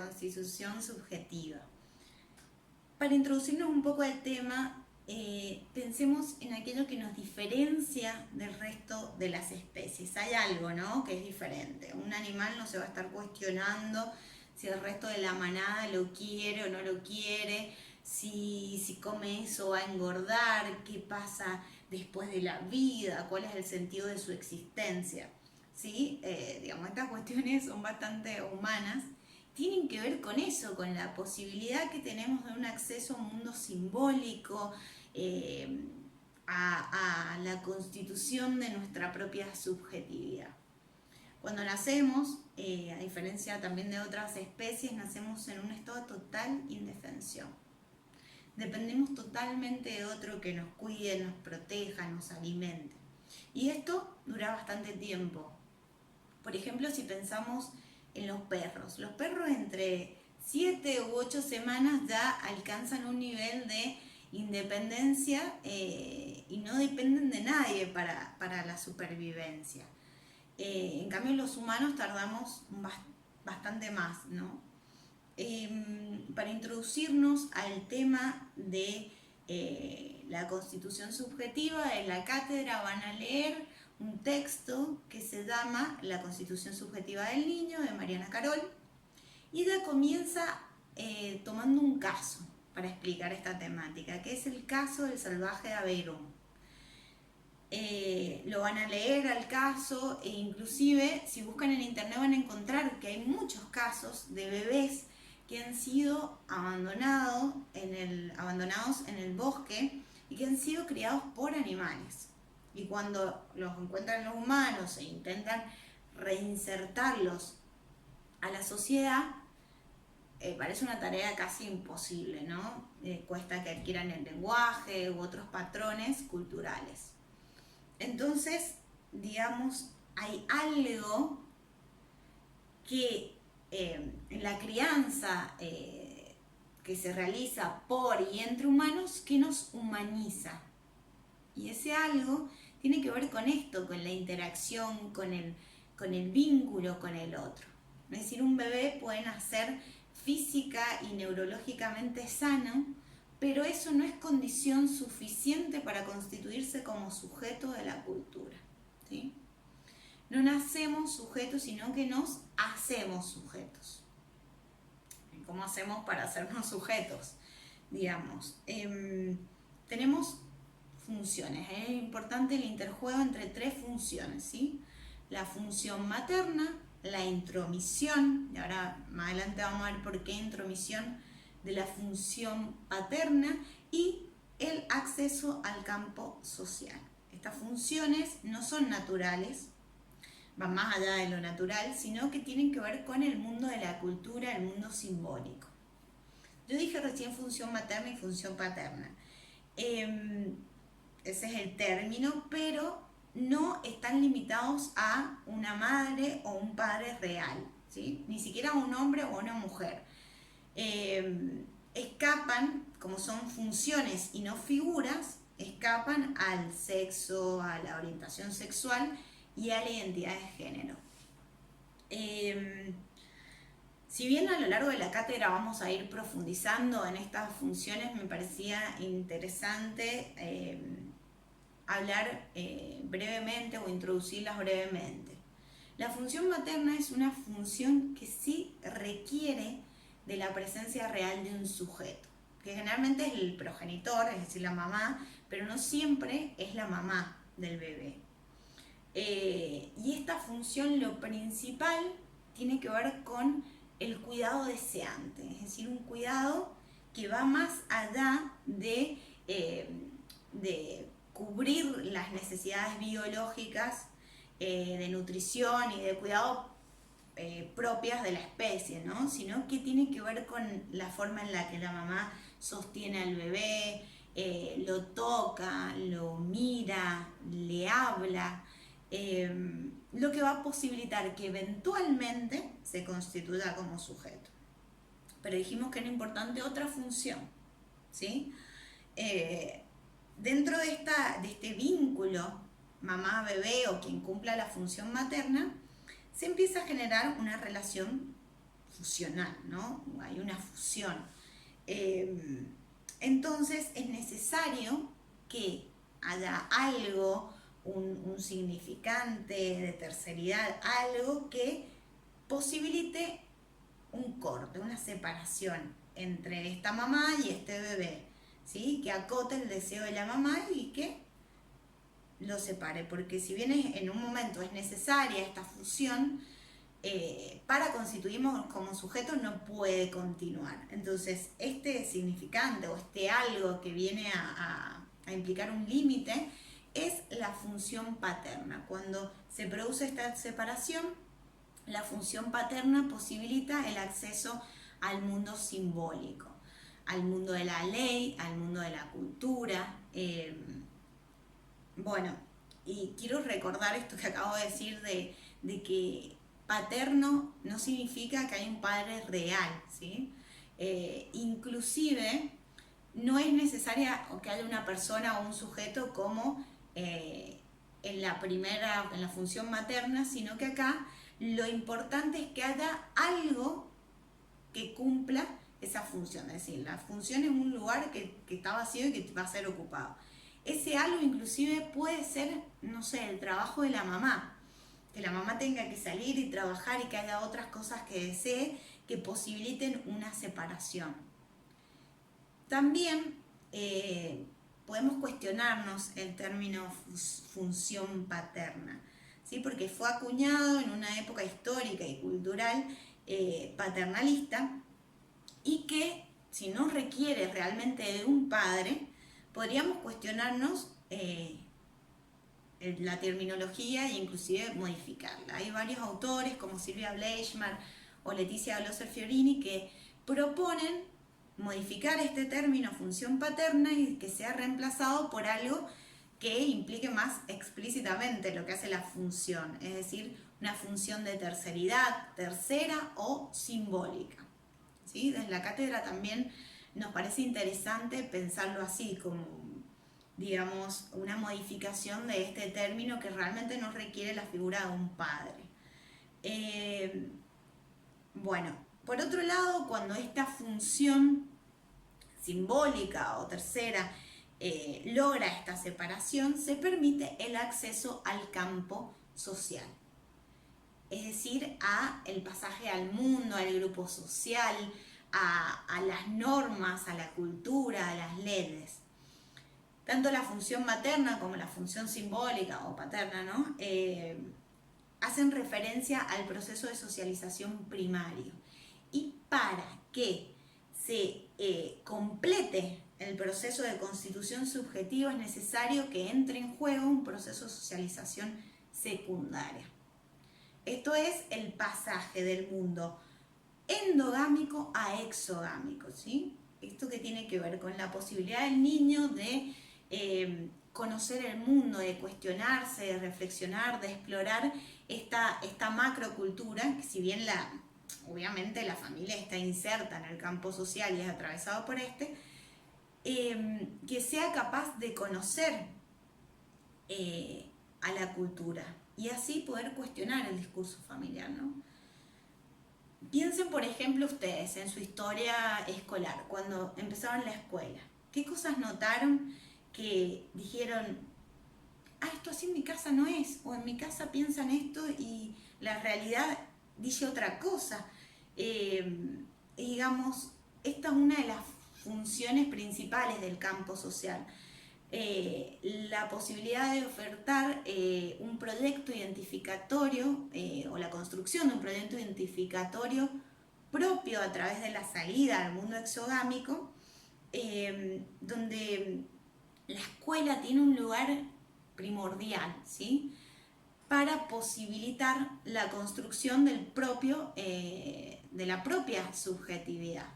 constitución subjetiva. Para introducirnos un poco al tema, pensemos en aquello que nos diferencia del resto de las especies. Hay algo, ¿no?, que es diferente. Un animal no se va a estar cuestionando si el resto de la manada lo quiere o no lo quiere, si come eso va a engordar, qué pasa después de la vida, cuál es el sentido de su existencia. ¿Sí? Digamos, estas cuestiones son bastante humanas, tienen que ver con eso, con la posibilidad que tenemos de un acceso a un mundo simbólico, a la constitución de nuestra propia subjetividad. Cuando nacemos, a diferencia también de otras especies, nacemos en un estado de total indefensión. Dependemos totalmente de otro que nos cuide, nos proteja, nos alimente. Y esto dura bastante tiempo. Por ejemplo, si pensamos en los perros entre 7 u 8 semanas ya alcanzan un nivel de independencia y no dependen de nadie para la supervivencia. En cambio, los humanos tardamos bastante más, ¿no? Para introducirnos al tema de la constitución subjetiva, en la cátedra van a leer un texto que se llama La Constitución Subjetiva del Niño, de Mariana Carol, y ella comienza tomando un caso para explicar esta temática, que es el caso del salvaje Aveiro. Lo van a leer al caso e inclusive si buscan en internet van a encontrar que hay muchos casos de bebés que han sido abandonados en el bosque y que han sido criados por animales. Y cuando los encuentran los humanos e intentan reinsertarlos a la sociedad, parece una tarea casi imposible, ¿no? Cuesta que adquieran el lenguaje u otros patrones culturales. Entonces, digamos, hay algo que en la crianza que se realiza por y entre humanos que nos humaniza. Y ese algo tiene que ver con esto, con la interacción, con el vínculo con el otro. Es decir, un bebé puede nacer física y neurológicamente sano, pero eso no es condición suficiente para constituirse como sujeto de la cultura, ¿sí? No nacemos sujetos, sino que nos hacemos sujetos. ¿Cómo hacemos para hacernos sujetos? Digamos, tenemos funciones. Es importante el interjuego entre 3 funciones, ¿sí? La función materna, la intromisión, y ahora más adelante vamos a ver por qué intromisión, de la función paterna, y el acceso al campo social. Estas funciones no son naturales, van más allá de lo natural, sino que tienen que ver con el mundo de la cultura, el mundo simbólico. Yo dije recién función materna y función paterna. Ese es el término, pero no están limitados a una madre o un padre real, ¿sí? Ni siquiera a un hombre o una mujer. Escapan, como son funciones y no figuras, escapan al sexo, a la orientación sexual y a la identidad de género. Si bien a lo largo de la cátedra vamos a ir profundizando en estas funciones, me parecía interesante hablar brevemente o introducirlas brevemente. La función materna es una función que sí requiere de la presencia real de un sujeto, que generalmente es el progenitor, es decir, la mamá, pero no siempre es la mamá del bebé. Y esta función, lo principal, tiene que ver con el cuidado deseante, es decir, un cuidado que va más allá de cubrir las necesidades biológicas de nutrición y de cuidado propias de la especie, ¿no? Sino que tiene que ver con la forma en la que la mamá sostiene al bebé, lo toca, lo mira, le habla, lo que va a posibilitar que eventualmente se constituya como sujeto. Pero dijimos que era importante otra función, ¿sí? Dentro de este vínculo mamá-bebé o quien cumpla la función materna, se empieza a generar una relación fusional, ¿no? Hay una fusión. Entonces es necesario que haya algo, un significante de terceridad, algo que posibilite un corte, una separación entre esta mamá y este bebé, ¿sí? Que acote el deseo de la mamá y que lo separe, porque si bien en un momento es necesaria esta fusión, para constituirnos como sujetos no puede continuar. Entonces, este significante o este algo que viene a implicar un límite es la función paterna. Cuando se produce esta separación, la función paterna posibilita el acceso al mundo simbólico, al mundo de la ley, al mundo de la cultura. Bueno, y quiero recordar esto que acabo de decir de que paterno no significa que hay un padre real, ¿sí? Inclusive no es necesaria que haya una persona o un sujeto como en la función materna, sino que acá lo importante es que haya algo que cumpla esa función, es decir, la función es un lugar que está vacío y que va a ser ocupado. Ese algo inclusive puede ser, no sé, el trabajo de la mamá, que la mamá tenga que salir y trabajar y que haya otras cosas que desee que posibiliten una separación. También podemos cuestionarnos el término función paterna, ¿sí? Porque fue acuñado en una época histórica y cultural paternalista y que si no requiere realmente de un padre, podríamos cuestionarnos la terminología e inclusive modificarla. Hay varios autores como Silvia Bleichmar o Leticia Glosser Fiorini que proponen modificar este término función paterna y que sea reemplazado por algo que implique más explícitamente lo que hace la función, es decir, una función de terceridad, tercera o simbólica. ¿Sí? Desde la cátedra también nos parece interesante pensarlo así, como, digamos, una modificación de este término que realmente no requiere la figura de un padre. Bueno, por otro lado, cuando esta función simbólica o tercera logra esta separación, se permite el acceso al campo social, es decir, a el pasaje al mundo, al grupo social, a las normas, a la cultura, a las leyes. Tanto la función materna como la función simbólica o paterna, ¿no? Hacen referencia al proceso de socialización primario. Y para que se complete el proceso de constitución subjetiva es necesario que entre en juego un proceso de socialización secundaria. Esto es el pasaje del mundo endogámico a exogámico, ¿sí? Esto que tiene que ver con la posibilidad del niño de conocer el mundo, de cuestionarse, de reflexionar, de explorar esta macrocultura, que si bien obviamente la familia está inserta en el campo social y es atravesado por que sea capaz de conocer a la cultura y así poder cuestionar el discurso familiar, ¿no? Piensen, por ejemplo, ustedes en su historia escolar, cuando empezaron la escuela. ¿Qué cosas notaron que dijeron, esto así en mi casa no es, o en mi casa piensan esto y la realidad dice otra cosa? Digamos, esta es una de las funciones principales del campo social. La posibilidad de ofertar un proyecto identificatorio o la construcción de un proyecto identificatorio propio a través de la salida al mundo exogámico, donde la escuela tiene un lugar primordial, ¿sí? Para posibilitar la construcción de la propia subjetividad.